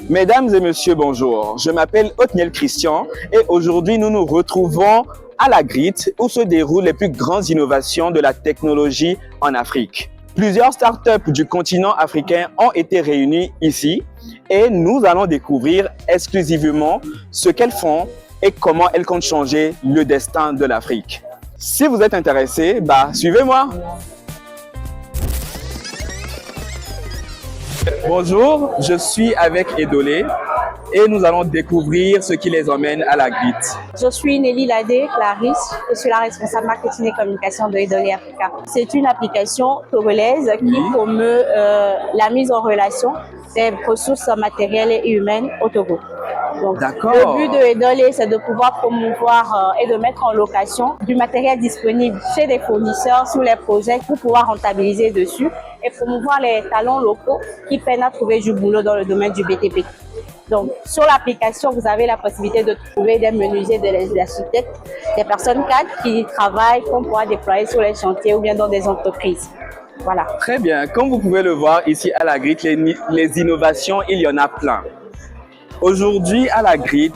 Mesdames et messieurs, bonjour. Je m'appelle Othniel Christian et aujourd'hui nous nous retrouvons à la GRIT où se déroulent les plus grandes innovations de la technologie en Afrique. Plusieurs startups du continent africain ont été réunies ici et nous allons découvrir exclusivement ce qu'elles font et comment elles comptent changer le destin de l'Afrique. Si vous êtes intéressé, suivez-moi. Bonjour, je suis avec Edolé et nous allons découvrir ce qui les emmène à la GRIT. Je suis Nelly Ladé, Clarisse. Je suis la responsable marketing et communication de Edolé Africa. C'est une application togolaise qui promeut la mise en relation des ressources matérielles et humaines au Togo. Donc, le but de Edolé, c'est de pouvoir promouvoir et de mettre en location du matériel disponible chez des fournisseurs sur les projets pour pouvoir rentabiliser dessus et promouvoir les talents locaux qui peinent à trouver du boulot dans le domaine du BTP. Donc, sur l'application, vous avez la possibilité de trouver des menuisiers, des architectes, des personnes cadres qui travaillent, qu'on pourra déployer sur les chantiers ou bien dans des entreprises. Voilà. Très bien. Comme vous pouvez le voir ici à la GRIT, les innovations, il y en a plein. Aujourd'hui, à la GRIT,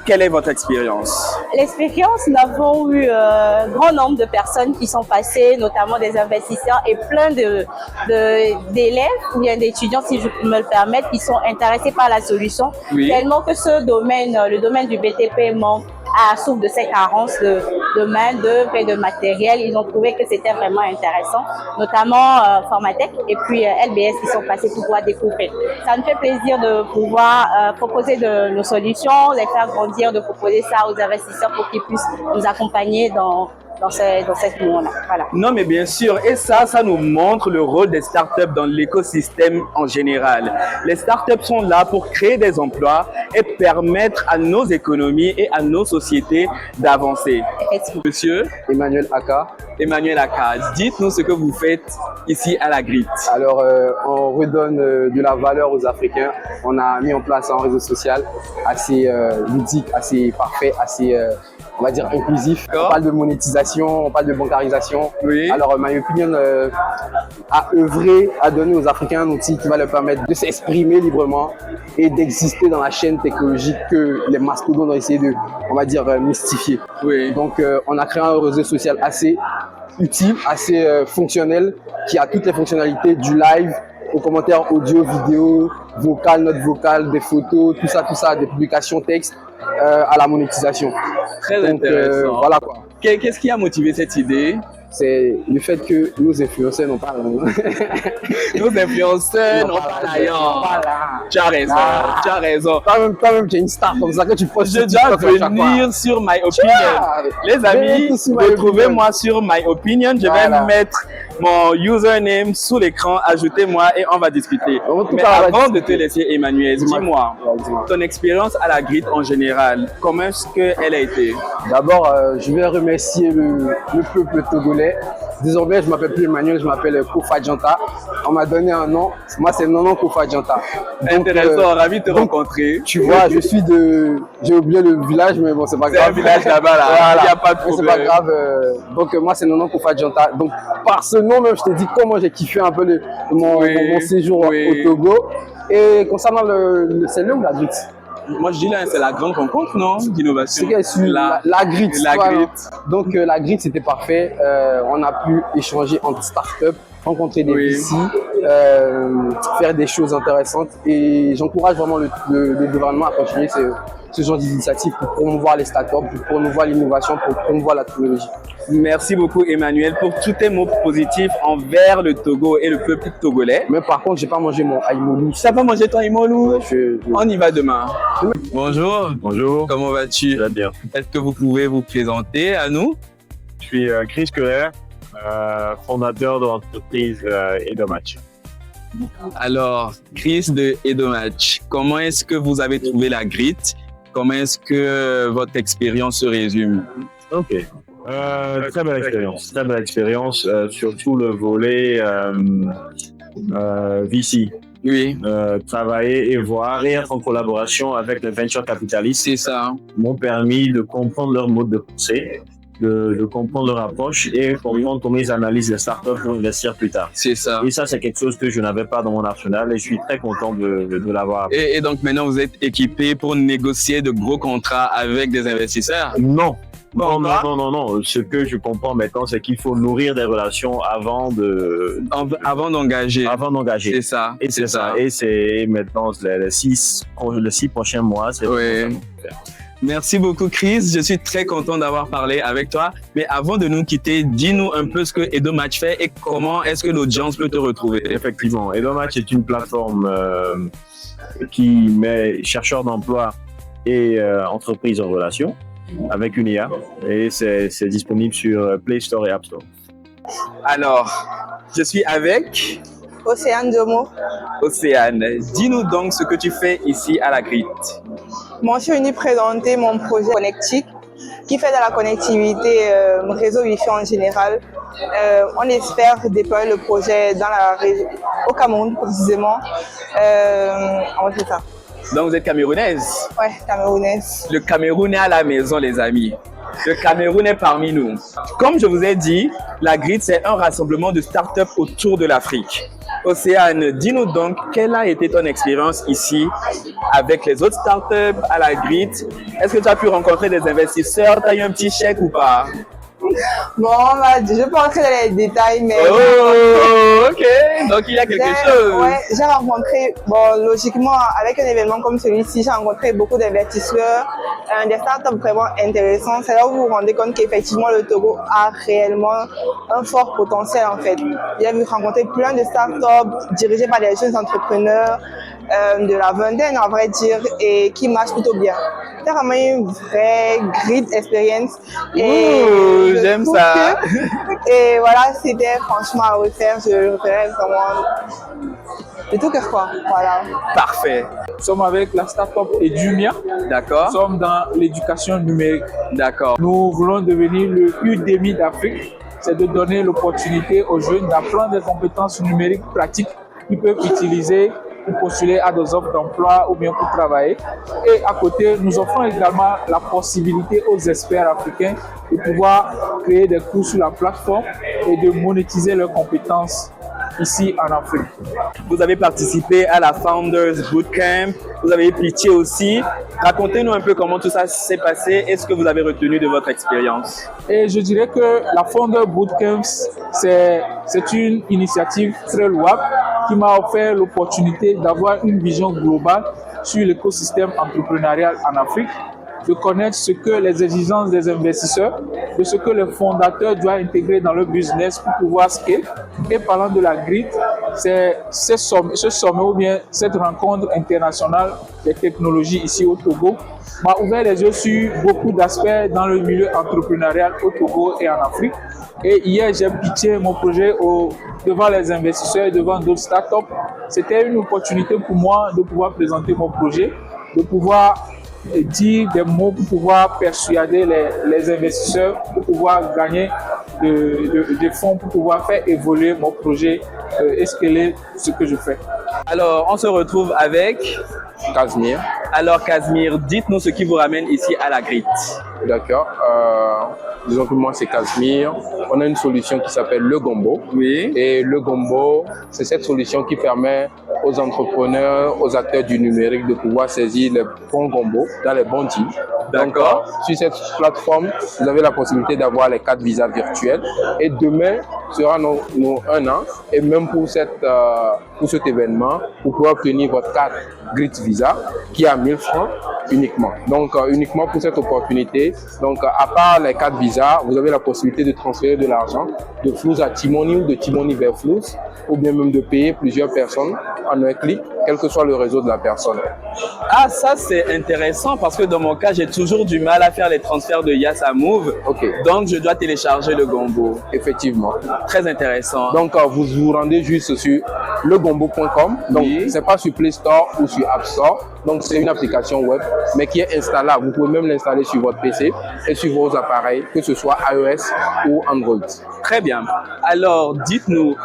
quelle est votre expérience? L'expérience, nous avons eu un grand nombre de personnes qui sont passées, notamment des investisseurs et plein d'élèves ou bien d'étudiants, si je peux me le permettre, qui sont intéressés par la solution. Tellement que ce domaine, le domaine du BTP manque souffre de ces carences de main-d'œuvre et de matériel. Ils ont trouvé que c'était vraiment intéressant, notamment Formatec et puis LBS qui sont passés pour pouvoir découvrir. Ça nous fait plaisir de pouvoir proposer de nos solutions, les faire grandir, de proposer ça aux investisseurs pour qu'ils puissent nous accompagner dans ce moment-là. Voilà. Non, mais bien sûr. Et ça nous montre le rôle des startups dans l'écosystème en général. Les startups sont là pour créer des emplois et permettre à nos économies et à nos sociétés d'avancer. Monsieur Emmanuel Aka. Emmanuel Aka, dites-nous ce que vous faites ici à la GRIT. Alors, on redonne de la valeur aux Africains. On a mis en place un réseau social assez ludique, assez parfait, assez on va dire inclusif. On parle de monétisation, on parle de bancarisation. Oui. Alors, My Opinion a œuvré à donner aux Africains un outil qui va leur permettre de s'exprimer librement et d'exister dans la chaîne technologique que les mastodontes ont essayé de, on va dire, mystifier. Oui. Donc, on a créé un réseau social assez utile, assez fonctionnel, qui a toutes les fonctionnalités du live aux commentaires audio, vidéo, vocal, notes vocales, des photos, tout ça, des publications texte à la monétisation. Très intéressant. Voilà quoi. Qu'est-ce qui a motivé cette idée? C'est le fait que nos influenceurs n'ont pas Nos influenceurs n'ont pas la Tu as raison. Toi-même, tu es une star comme ça que tu postes. Je dois venir sur My Opinion. Les amis, retrouvez-moi sur My Opinion. Je vais mettre mon username sous l'écran. Ajoutez-moi et on va discuter. Mais avant de te laisser, Emmanuel, dis-moi, ton expérience à la GRIT en général, comment est-ce qu'elle a été? D'abord, je vais remercier le peuple togolais. Désormais, je ne m'appelle plus Emmanuel, je m'appelle Kofa Djanta. On m'a donné un nom. Moi, c'est Nonon Kofa Djanta. Intéressant, ravi de te rencontrer. Tu vois, je suis de... J'ai oublié le village, mais bon, c'est pas grave. C'est un village là-bas, là. Il n'y a pas de problème. C'est pas grave. Donc, moi, c'est Nonon Kofa Djanta. Donc, par ce nom même, je te dis comment j'ai kiffé un peu mon séjour au Togo. Et concernant c'est le ou la GRIT? Moi, je dis là, c'est la grande rencontre, non, d'innovation. C'est la GRIT. Donc, la GRIT, c'était parfait. On a pu échanger entre startups, rencontrer des VC, faire des choses intéressantes. Et j'encourage vraiment le gouvernement à continuer ce genre d'initiative pour promouvoir les startups, pour promouvoir l'innovation, pour promouvoir la technologie. Merci beaucoup Emmanuel pour tous tes mots positifs envers le Togo et le peuple togolais. Mais par contre, j'ai pas mangé mon aïmolou. Tu n'as pas mangé ton aïmolou? Ouais, On y va demain. Bonjour. Bonjour. Comment vas-tu? Très bien. Est-ce que vous pouvez vous présenter à nous? Je suis Chris Keller, fondateur de l'entreprise Edomatch. Alors, Chris de Edomatch, comment est-ce que vous avez trouvé la GRIT? Comment est-ce que votre expérience se résume? Ok. Très belle expérience, surtout le volet VC. Oui. Travailler et voir et être en collaboration avec les venture capitalistes. C'est ça. M'ont permis de comprendre leur mode de pensée de comprendre leur approche et comprendre comment ils analysent les startups pour investir plus tard. C'est ça. Et ça, c'est quelque chose que je n'avais pas dans mon arsenal et je suis très content de l'avoir. Et donc maintenant, vous êtes équipé pour négocier de gros contrats avec des investisseurs? Non. Non. Ce que je comprends maintenant, c'est qu'il faut nourrir des relations avant d'engager. C'est ça. Et c'est ça. Et c'est maintenant les 6 prochains mois. Oui. Merci beaucoup, Chris. Je suis très content d'avoir parlé avec toi. Mais avant de nous quitter, dis-nous un peu ce que Edomatch fait et comment est-ce que l'audience peut te retrouver. Effectivement, Edomatch est une plateforme qui met chercheurs d'emploi et entreprises en relation avec une IA et c'est disponible sur Play Store et App Store. Alors, je suis avec Océane Domo. Océane. Dis-nous donc ce que tu fais ici à la Grit. Moi, je suis venue présenter mon projet Connectic qui fait de la connectivité réseau Wi-Fi en général. On espère déployer le projet au Cameroun précisément. On fait ça. Donc vous êtes camerounaise? Ouais, camerounaise. Le Cameroun est à la maison, les amis. Le Cameroun est parmi nous. Comme je vous ai dit, la Grit, c'est un rassemblement de startups autour de l'Afrique. Océane, dis-nous donc, quelle a été ton expérience ici avec les autres startups à la Grit? Est-ce que tu as pu rencontrer des investisseurs? Tu as eu un petit chèque ou pas? Bon, je ne vais pas entrer dans les détails, mais... Oh, ok. Donc, il y a quelque chose. Ouais, j'ai rencontré, logiquement, avec un événement comme celui-ci, j'ai rencontré beaucoup d'investisseurs, des startups vraiment intéressants. C'est là où vous vous rendez compte qu'effectivement, le Togo a réellement un fort potentiel, en fait. J'ai vu rencontrer plein de startups dirigées par des jeunes entrepreneurs de la vingtaine, à vrai dire, et qui marchent plutôt bien. C'est vraiment une vraie Grit expérience. Et j'aime ça. Et voilà, c'était franchement à refaire. Je le referais vraiment de tout cœur, quoi. Voilà. Parfait. Nous sommes avec la start-up Edumia. D'accord. Nous sommes dans l'éducation numérique. D'accord. Nous voulons devenir le Udemy d'Afrique. C'est de donner l'opportunité aux jeunes d'apprendre des compétences numériques pratiques qu'ils peuvent utiliser pour postuler à des offres d'emploi ou bien pour travailler. Et à côté, nous offrons également la possibilité aux experts africains de pouvoir créer des cours sur la plateforme et de monétiser leurs compétences ici en Afrique. Vous avez participé à la Founders Bootcamp, vous avez pitché aussi. Racontez-nous un peu comment tout ça s'est passé et ce que vous avez retenu de votre expérience. Et je dirais que la Founders Bootcamp, c'est une initiative très louable qui m'a offert l'opportunité d'avoir une vision globale sur l'écosystème entrepreneurial en Afrique, de connaître ce que les exigences des investisseurs, de ce que les fondateurs doivent intégrer dans leur business pour pouvoir scale. Et parlant de la Grit, c'est ce sommet ou bien cette rencontre internationale des technologies ici au Togo m'a ouvert les yeux sur beaucoup d'aspects dans le milieu entrepreneurial au Togo et en Afrique. Et hier, j'ai pitché mon projet devant les investisseurs et devant d'autres startups. C'était une opportunité pour moi de pouvoir présenter mon projet, de pouvoir dire des mots pour pouvoir persuader les investisseurs, pour pouvoir gagner des fonds, pour pouvoir faire évoluer mon projet et scaler ce que je fais. Alors, on se retrouve avec Casimir. Alors, Casimir, dites-nous ce qui vous ramène ici à la Grit. D'accord. Disons que moi, c'est Casimir. On a une solution qui s'appelle le Gombo. Oui. Et le Gombo, c'est cette solution qui permet aux entrepreneurs, aux acteurs du numérique de pouvoir saisir les bons Gombo dans les bons deals. D'accord. Donc, sur cette plateforme, vous avez la possibilité d'avoir les cartes Visa virtuelles. Et demain sera nos 1 an. Et même pour cet événement, vous pouvez obtenir votre carte Grit Visa qui est à 1000 francs uniquement. Donc, uniquement pour cette opportunité. Donc, à part les cartes Visa, vous avez la possibilité de transférer de l'argent de Flouz à Timoni ou de Timoni vers Flouz, ou bien même de payer plusieurs personnes en un clic, quel que soit le réseau de la personne. Ah, ça c'est intéressant parce que dans mon cas, j'ai toujours du mal à faire les transferts de Yass à Move. Ok. Donc, je dois télécharger le Gombo. Effectivement. Très intéressant. Donc, vous vous rendez juste sur legombo.com. Donc, Oui. c'est pas sur Play Store ou sur App Store. Donc, c'est une application web, mais qui est installable. Vous pouvez même l'installer sur votre PC et sur vos appareils, que ce soit iOS ou Android. Très bien. Alors, dites-nous,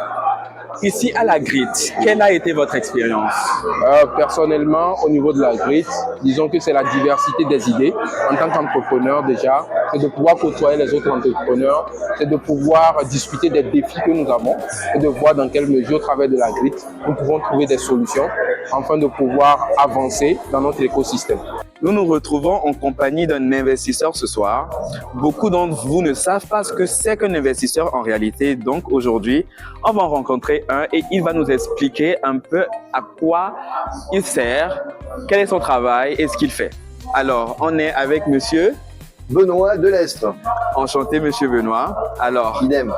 ici à la Grit, quelle a été votre expérience? Personnellement, au niveau de la Grit, disons que c'est la diversité des idées. En tant qu'entrepreneur déjà, c'est de pouvoir côtoyer les autres entrepreneurs, c'est de pouvoir discuter des défis que nous avons et de voir dans quelle mesure, au travers de la GRIT, nous pouvons trouver des solutions afin de pouvoir avancer dans notre écosystème. Nous nous retrouvons en compagnie d'un investisseur ce soir. Beaucoup d'entre vous ne savent pas ce que c'est qu'un investisseur en réalité. Donc aujourd'hui, on va en rencontrer un et il va nous expliquer un peu à quoi il sert, quel est son travail et ce qu'il fait. Alors, on est avec monsieur Benoît de l'Est. Enchanté, monsieur Benoît. Alors, Idem.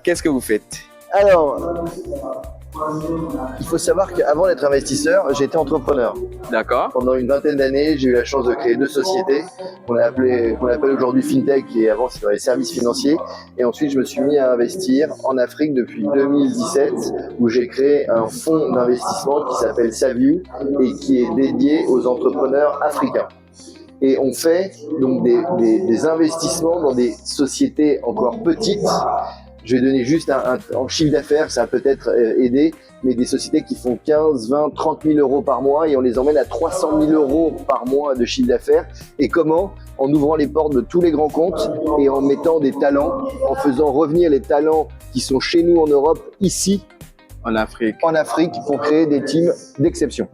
qu'est-ce que vous faites? Alors, il faut savoir qu'avant d'être investisseur, j'étais entrepreneur. D'accord. Pendant une vingtaine d'années, j'ai eu la chance de créer 2 sociétés qu'on appelle aujourd'hui FinTech et avant c'était dans les services financiers. Et ensuite, je me suis mis à investir en Afrique depuis 2017 où j'ai créé un fonds d'investissement qui s'appelle Savvy et qui est dédié aux entrepreneurs africains. Et on fait donc des investissements dans des sociétés encore petites. Je vais donner juste en chiffre d'affaires, ça va peut-être aider, mais des sociétés qui font 15, 20, 30 000 euros par mois et on les emmène à 300 000 euros par mois de chiffre d'affaires. Et comment? En ouvrant les portes de tous les grands comptes et en mettant des talents, en faisant revenir les talents qui sont chez nous en Europe, ici, En Afrique. pour créer des teams d'exception.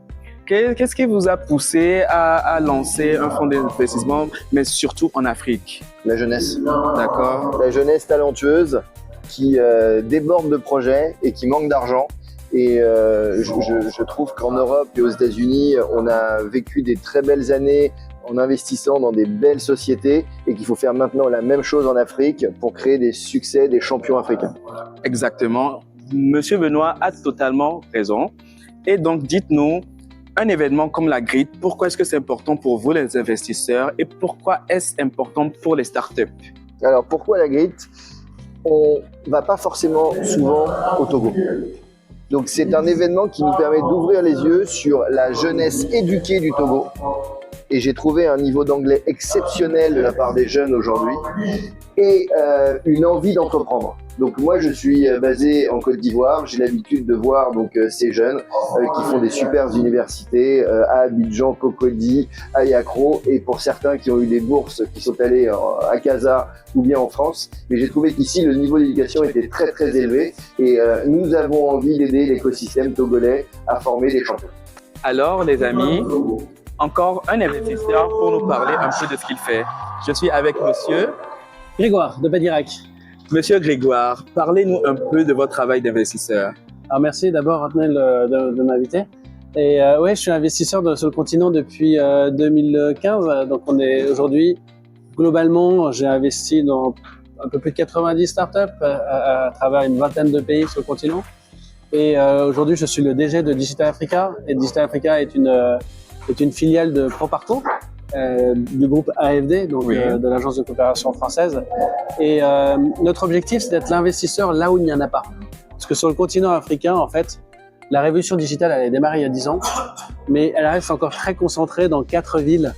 Qu'est-ce qui vous a poussé à lancer un fonds d'investissement, mais surtout en Afrique? La jeunesse. D'accord. La jeunesse talentueuse qui déborde de projets et qui manque d'argent. Et je trouve qu'en Europe et aux États-Unis, on a vécu des très belles années en investissant dans des belles sociétés et qu'il faut faire maintenant la même chose en Afrique pour créer des succès, des champions africains. Exactement. Monsieur Benoît a totalement raison. Et donc, dites-nous, un événement comme la GRIT, pourquoi est-ce que c'est important pour vous les investisseurs et pourquoi est-ce important pour les startups? Alors pourquoi la GRIT? On ne va pas forcément souvent au Togo. Donc c'est un événement qui nous permet d'ouvrir les yeux sur la jeunesse éduquée du Togo. Et j'ai trouvé un niveau d'anglais exceptionnel de la part des jeunes aujourd'hui et une envie d'entreprendre. Donc moi je suis basé en Côte d'Ivoire, j'ai l'habitude de voir donc ces jeunes qui font des superbes universités à Abidjan, Cocody, à Yaoundé et pour certains qui ont eu des bourses qui sont allés à Casa ou bien en France. Mais j'ai trouvé qu'ici le niveau d'éducation était très très élevé et nous avons envie d'aider l'écosystème togolais à former des champions. Alors les amis, encore un investisseur pour nous parler un peu de ce qu'il fait. Je suis avec monsieur Grégoire de Badirac. Monsieur Grégoire, parlez-nous un peu de votre travail d'investisseur. Alors merci d'abord Otnel de m'inviter. Et ouais, je suis investisseur sur le continent depuis 2015. Donc on est aujourd'hui, globalement, j'ai investi dans un peu plus de 90 startups à travers une vingtaine de pays sur le continent. Et aujourd'hui, je suis le DG de Digital Africa. Et Digital Africa est une filiale de ProPartout. Du groupe AFD, donc oui. De l'agence de coopération française. Et notre objectif, c'est d'être l'investisseur là où il n'y en a pas. Parce que sur le continent africain, en fait, la révolution digitale, elle a démarré il y a 10 ans, mais elle reste encore très concentrée dans 4 villes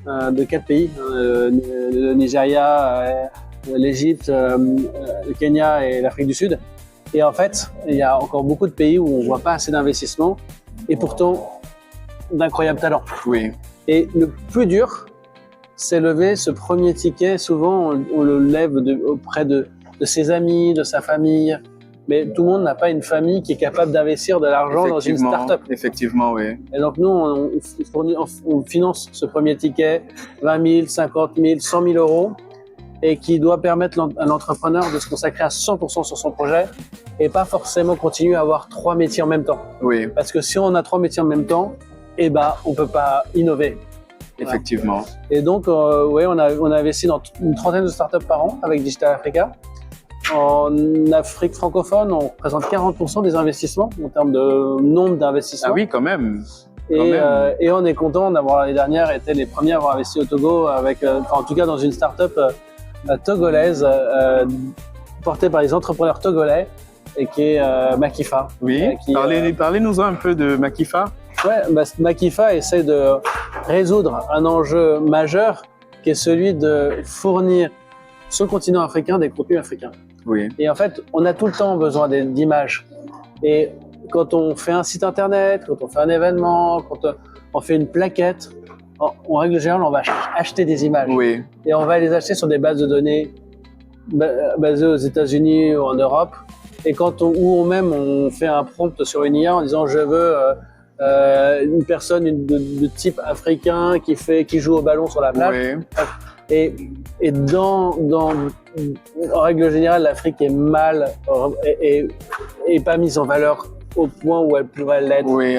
de 4 pays, le Nigeria, l'Égypte, le Kenya et l'Afrique du Sud. Et en fait, il y a encore beaucoup de pays où on ne voit pas assez d'investissement et pourtant d'incroyables talents. Oui. Et le plus dur, c'est lever ce premier ticket. Souvent, on le lève auprès de ses amis, de sa famille. Mais tout le monde n'a pas une famille qui est capable d'investir de l'argent dans une start-up. Effectivement, oui. Et donc, nous, on finance ce premier ticket, 20 000, 50 000, 100 000 euros, et qui doit permettre à l'entrepreneur de se consacrer à 100% sur son projet et pas forcément continuer à avoir 3 métiers en même temps. Oui. Parce que si on a 3 métiers en même temps, eh ben, on peut pas innover. Effectivement. Et donc, ouais, on a investi dans une trentaine de startups par an avec Digital Africa. En Afrique francophone, on représente 40% des investissements en termes de nombre d'investissements. Ah oui, quand même. Et on est content d'avoir l'année dernière été les premiers à avoir investi au Togo avec, en tout cas dans une startup togolaise portée par les entrepreneurs togolais et qui est Makifa. Oui. Parlez-nous un peu de Makifa. Ouais, bah, Makifa essaie de résoudre un enjeu majeur qui est celui de fournir sur le continent africain des contenus africains. Oui. Et en fait, on a tout le temps besoin d'images. Et quand on fait un site internet, quand on fait un événement, quand on fait une plaquette, en règle générale, on va acheter des images. Oui. Et on va les acheter sur des bases de données basées aux États-Unis ou en Europe. Et ou même on fait un prompt sur une IA en disant je veux une personne de type africain qui joue au ballon sur la plage. Oui. Et en règle générale, l'Afrique est mal et pas mise en valeur au point où elle pourrait l'être. Oui,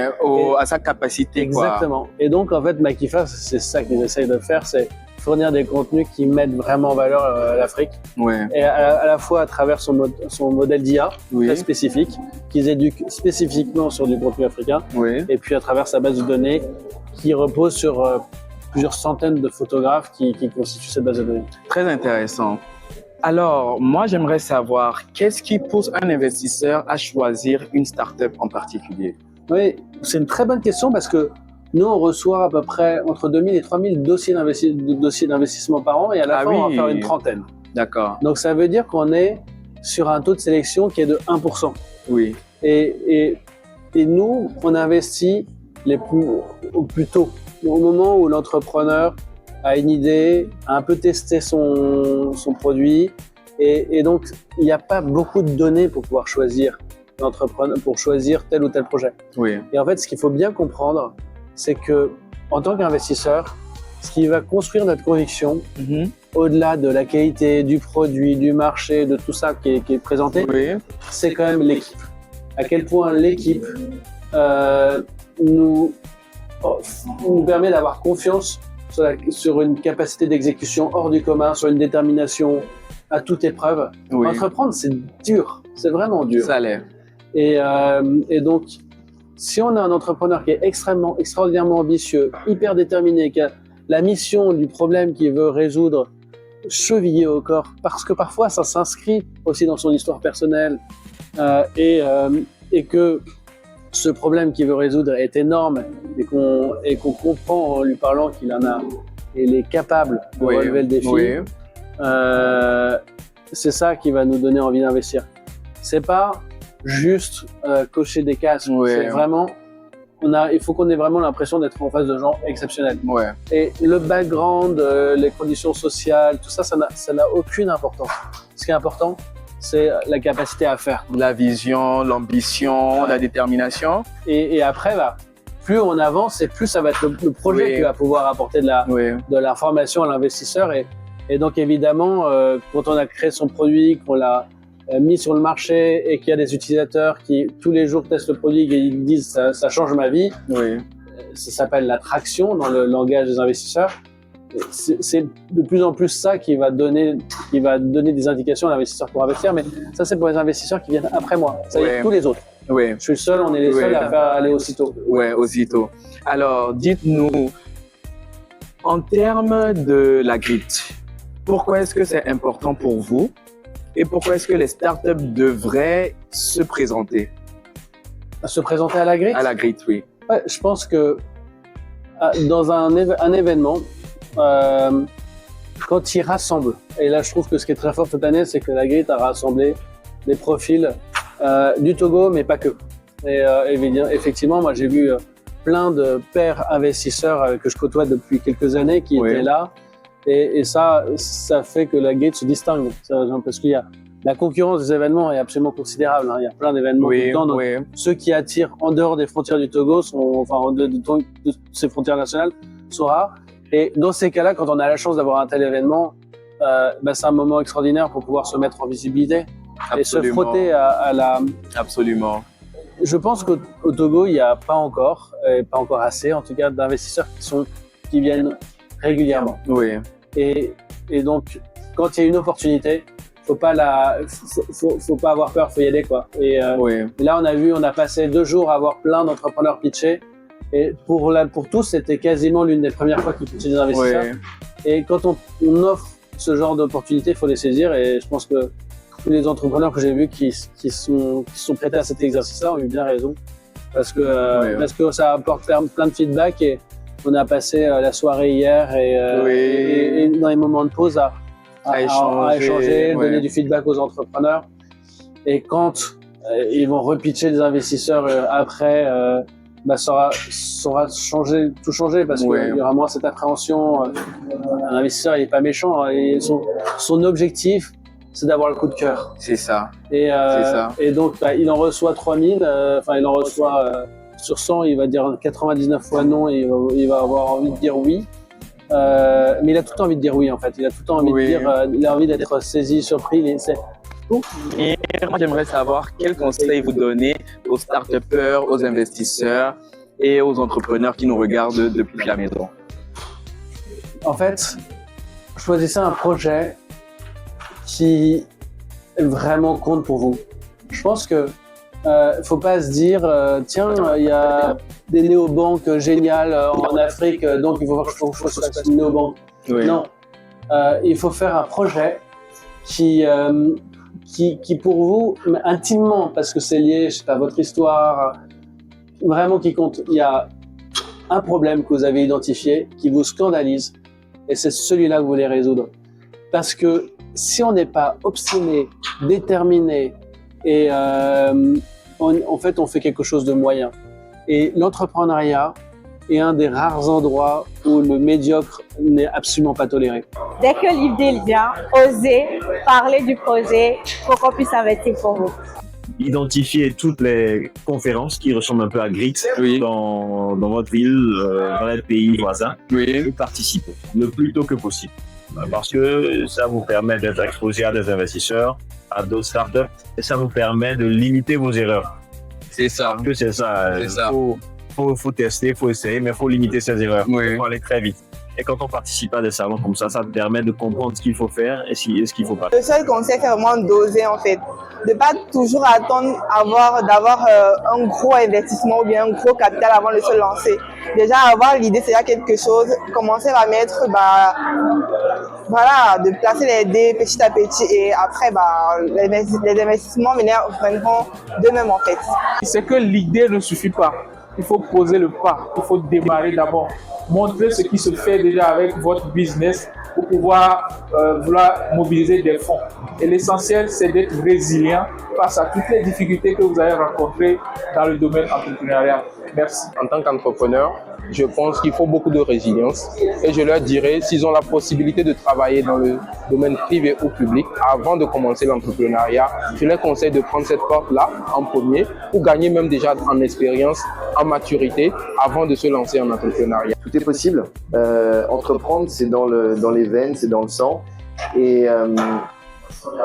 à sa capacité. Exactement. Quoi. Et donc, en fait, Makifa, c'est ça qu'ils essayent de faire, c'est fournir des contenus qui mettent vraiment en valeur l'Afrique. Oui. Et à la fois à travers son modèle d'IA très spécifique, qu'ils éduquent spécifiquement sur du contenu africain, et puis à travers sa base de données qui repose sur plusieurs centaines de photographes qui constituent cette base de données. Très intéressant. Alors, moi, j'aimerais savoir qu'est-ce qui pousse un investisseur à choisir une start-up en particulier? Oui, c'est une très bonne question parce que nous, on reçoit à peu près entre 2000 et 3000 dossiers d'investissement par an et à la fin, on va faire une trentaine. D'accord. Donc, ça veut dire qu'on est sur un taux de sélection qui est de 1%. Oui. Et nous, on investit au plus tôt, au moment où l'entrepreneur a une idée, a un peu testé son produit. Et donc, il n'y a pas beaucoup de données pour pouvoir choisir l'entrepreneur, pour choisir tel ou tel projet. Oui. Et en fait, ce qu'il faut bien comprendre, c'est que en tant qu'investisseur, ce qui va construire notre conviction, au-delà de la qualité du produit, du marché, de tout ça qui est présenté, c'est quand même l'équipe. À quel point l'équipe nous permet d'avoir confiance sur une capacité d'exécution hors du commun, sur une détermination à toute épreuve. Entreprendre, c'est dur, c'est vraiment dur. Ça l'est. Et donc, si on a un entrepreneur qui est extraordinairement ambitieux, hyper déterminé, qui a la mission du problème qu'il veut résoudre chevillé au corps, parce que parfois ça s'inscrit aussi dans son histoire personnelle, et que ce problème qu'il veut résoudre est énorme et qu'on comprend en lui parlant qu'il est capable de relever le défi, c'est ça qui va nous donner envie d'investir. C'est pas juste cocher des cases, c'est vraiment il faut qu'on ait vraiment l'impression d'être en face de gens exceptionnels. Et le background, les conditions sociales, tout ça, ça n'a aucune importance. Ce qui est important, c'est la capacité à faire. La vision, l'ambition, la détermination. Et après, plus on avance, et plus ça va être le projet qui va pouvoir apporter de l'information à l'investisseur. Et donc, évidemment, quand on a créé son produit, qu'on l'a mis sur le marché et qu'il y a des utilisateurs qui tous les jours testent le produit et ils disent ça change ma vie, ça s'appelle l'attraction dans le langage des investisseurs. C'est de plus en plus ça qui va donner des indications à l'investisseur pour investir, mais ça c'est pour les investisseurs qui viennent après moi, ça veut dire tous les autres. Je suis le seul, on est les seuls à faire aller aussitôt. Aussitôt. Alors dites-nous, en termes de la grit, pourquoi est-ce que c'est important pour vous et pourquoi est-ce que les startups devraient se présenter? Se présenter à la grit? À la grit, oui. Ouais, je pense que dans un événement, quand ils rassemblent, et là je trouve que ce qui est très fort cette année, c'est que la Grit a rassemblé des profils du Togo, mais pas que. Et effectivement, moi j'ai vu plein de pairs investisseurs que je côtoie depuis quelques années qui étaient là, et ça fait que la Grit se distingue, parce qu'il y a la concurrence des événements est absolument considérable. Il y a plein d'événements tout le temps. Donc, ceux qui attirent en dehors des frontières du Togo, de ces frontières nationales, sont rares. Et dans ces cas-là, quand on a la chance d'avoir un tel événement, c'est un moment extraordinaire pour pouvoir se mettre en visibilité. Absolument. Et se frotter à la... Absolument. Je pense qu'au Togo, il n'y a pas encore assez, en tout cas, d'investisseurs qui viennent régulièrement. Et donc, quand il y a une opportunité, faut pas avoir peur, faut y aller, quoi. Et là, on a passé 2 jours à avoir plein d'entrepreneurs pitchés. Et pour tous, c'était quasiment l'une des premières fois qu'ils pitchaient des investisseurs. Et quand on offre ce genre d'opportunité, il faut les saisir. Et je pense que tous les entrepreneurs que j'ai vus qui sont prêtés à cet exercice-là ont eu bien raison. Parce que ça apporte plein de feedback. Et on a passé la soirée hier et dans les moments de pause à échanger, donner du feedback aux entrepreneurs. Et quand ils vont repitcher des investisseurs après, bah, saura changer, tout changer parce qu'il y aura moins cette appréhension. Un investisseur, il n'est pas méchant, hein, et son objectif, c'est d'avoir le coup de cœur. C'est ça. Et donc, bah, il en reçoit 3000, il en reçoit sur 100, il va dire 99 fois non, et il va avoir envie de dire oui. Mais il a tout le temps envie de dire oui, en fait. Il a tout le temps envie de dire, il a envie d'être saisi, surpris. Et moi, j'aimerais savoir quels conseils vous donnez aux start-upers, aux investisseurs et aux entrepreneurs qui nous regardent depuis la maison. En fait, choisissez un projet qui vraiment compte pour vous. Je pense que faut pas se dire tiens, il y a des néobanques géniales en Afrique, donc il faut que je fasse une néobanque. Non, il faut faire un projet qui pour vous, intimement, parce que c'est lié, je sais pas, à votre histoire, vraiment qui compte. Il y a un problème que vous avez identifié qui vous scandalise, et c'est celui-là que vous voulez résoudre. Parce que si on n'est pas obstiné, déterminé, et en fait, on fait quelque chose de moyen. Et l'entrepreneuriat est un des rares endroits où le médiocre n'est absolument pas toléré. Dès que l'idée vient, osez parler du projet pour qu'on puisse investir pour vous. Identifier toutes les conférences qui ressemblent un peu à Grit dans votre ville, dans les pays voisins, et participer le plus tôt que possible. Parce que ça vous permet d'être exposé à des investisseurs, à d'autres startups, et ça vous permet de limiter vos erreurs. C'est ça. Que c'est ça. Faut tester, faut essayer, mais il faut limiter ses erreurs. Il faut aller très vite. Et quand on participe à des salons comme ça permet de comprendre ce qu'il faut faire et ce qu'il ne faut pas. Le seul conseil, c'est vraiment d'oser en fait. De ne pas toujours attendre d'avoir un gros investissement ou bien un gros capital avant de se lancer. Déjà, avoir l'idée, c'est déjà quelque chose. Commencer à mettre, de placer les dés petit à petit et après, les investissements viendront d'eux-mêmes en fait. C'est que l'idée ne suffit pas. Il faut poser le pas, il faut démarrer d'abord. Montrer ce qui se fait déjà avec votre business pour pouvoir vouloir mobiliser des fonds. Et l'essentiel, c'est d'être résilient face à toutes les difficultés que vous avez rencontrées dans le domaine entrepreneurial. Merci. En tant qu'entrepreneur, je pense qu'il faut beaucoup de résilience et je leur dirais, s'ils ont la possibilité de travailler dans le domaine privé ou public, avant de commencer l'entrepreneuriat, je leur conseille de prendre cette porte-là en premier pour gagner même déjà en expérience, en maturité, avant de se lancer en entrepreneuriat. Tout est possible. Entreprendre, c'est dans les veines, c'est dans le sang. Et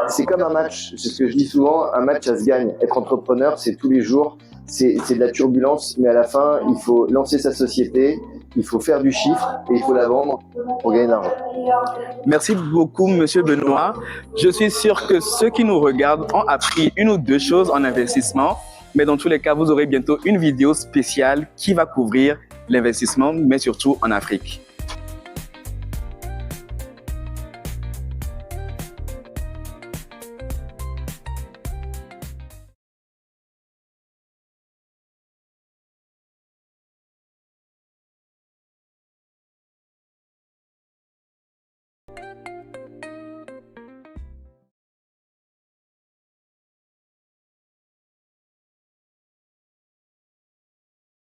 c'est comme un match, c'est ce que je dis souvent, un match ça se gagne. Être entrepreneur, c'est tous les jours, c'est de la turbulence, mais à la fin, il faut lancer sa société, il faut faire du chiffre et il faut la vendre pour gagner de l'argent. Merci beaucoup, Monsieur Benoît. Je suis sûr que ceux qui nous regardent ont appris une ou deux choses en investissement, mais dans tous les cas, vous aurez bientôt une vidéo spéciale qui va couvrir l'investissement, mais surtout en Afrique.